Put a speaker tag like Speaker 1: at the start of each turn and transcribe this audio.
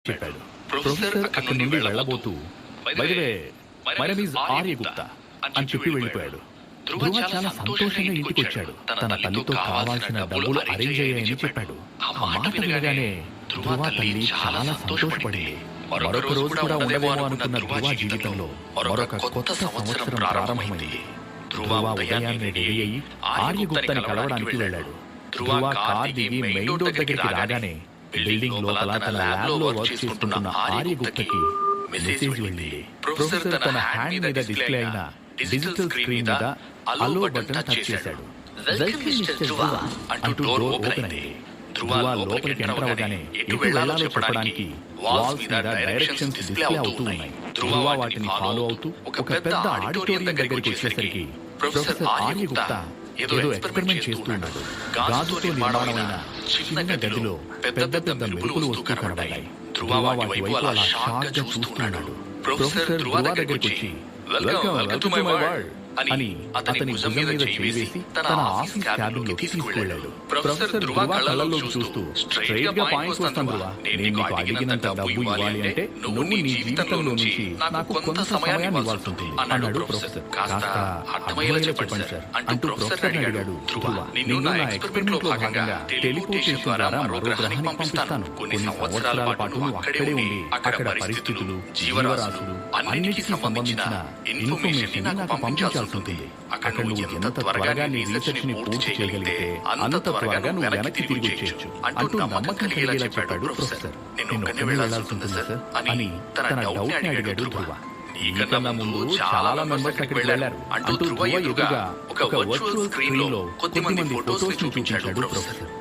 Speaker 1: చెప్పాడు. ప్రొఫెసర్ అక్కడి నుండి వెళ్ళబోతూ by the way my name is Arya Gupta అని చెప్పి వెళ్ళిపోయాడు. ధ్రువ చాలా సంతోషంగా ఇంటికొచ్చాడు. తన తల్లితో కావాల్సిన డబ్బులు అరేంజ్ అయ్యాయని చెప్పాడు. ఆ మాట వినగానే ధ్రువ తల్లి చాలా సంతోషపడింది. మరొక రోజు కూడా ఉండదేమో అనుకున్న ధ్రువ జీవితంలో మరొక కొత్త సంవత్సరం ప్రారంభమైంది. ధ్రువ ఉదయాన్నే రెడీ అయ్యి ఆర్య గుప్తాని కలవడానికి వెళ్ళాడు. ధ్రువ కార్ దిగి మెయిన్ డోర్ దగ్గరికి రాగానే బిల్డింగ్ లోపల తన ల్యాబ్ లో వర్క్ చేసుకుంటున్న ఆర్య గుప్తకి మెసేజ్ వెళ్ళింది. ప్రొఫెసర్ తన హ్యాండ్ మీద డిస్ప్లే అయిన డిజిటల్ స్క్రీన్ మీద అలో బటన్ టచ్ చేశాడు. వెల్కమ్ మిస్టర్ ధ్రువ అంటూ డోర్ ఓపెన్ అయింది. ధ్రువ లోపలికి ఎంటర్ అవగానే ఎటు వెళ్ళాలో చెప్పడానికి వాల్స్ మీద డైరెక్షన్స్ డిస్ప్లే అవుతూ ఉన్నాయి. ధ్రువ వాటిని ఫాలో అవుతూ ఒక పెద్ద ఆడిటోరియం దగ్గరికి వచ్చేసరికి ప్రొఫెసర్ ఆర్య గుప్తా ఏదో ఎక్స్పెరిమెంట్ చేస్తున్నాడు. గాజుతో నిర్మాణమైన చిన్న గదిలో పెద్ద పెద్ద మెరుపులు వస్తూ కనబడ్డాయి. ధ్రువ వాటి వైపు అలా షాక్ గా చూస్తున్నాడు. ప్రొఫెసర్ ధ్రువ దగ్గరికి వచ్చి వెల్కమ్ టు మై వరల్డ్ అని అతని భుజం మీద చేసి తన ఆఫీస్ క్యాబిన్ లోకి తీసుకువెళ్ళాడు. ప్రొఫెసర్ ధ్రువ కళ్ళల్లో చూస్తూ స్ట్రైట్ గా పాయింట్ వస్తాను ధ్రువ, నేను నీకు అడిగినంత డబ్బు ఇవ్వాలి అంటే నువ్వు నీ జీవితంలో నుంచి నాకు కొంత సమయాన్ని ఇవ్వాల్సి ఉంటుంది అన్నాడు ప్రొఫెసర్. కాస్త అర్థమయ్యేలా చెప్పండి సార్ అంటూ ప్రొఫెసర్ అడిగాడు ధ్రువ. నిన్ను నా ఎక్స్పెరిమెంట్ లో భాగంగా టెలిపోర్టేషన్ ద్వారా మరో గ్రహానికి పంపిస్తాను. కొన్ని సంవత్సరాల పాటు నువ్వు అక్కడే ఉండి అక్కడ పరిస్థితులు, జీవరాశులు అన్నిటికీ సంబంధించిన ఇన్ఫర్మేషన్ నాకు పంపించాల్సి ఉంటుంది. అక్కడ నువ్వు ఎంత త్వరగా నీ రీసెర్చ్ ని పూర్తి చేయగలిగితే అంత త్వరగా నువ్వు వెనక్కి తిరిగి వచ్చేయచ్చు అంటూ నమ్మకం కలిగేలా చెప్పాడు ప్రొఫెసర్. నేను ఒక్కనే వెళ్లాల్సి ఉంటుంది సార్ అని తన డౌట్ ని అడిగాడు ధ్రువ. నీకన్నా ముందు చాలా మెంబర్స్ అక్కడికి వెళ్లారు అంటూ ధ్రువ ఎదురుగా ఒక వర్చువల్ స్క్రీన్ లో కొద్దిమంది ఫోటోస్ ని చూపించాడు ప్రొఫెసర్.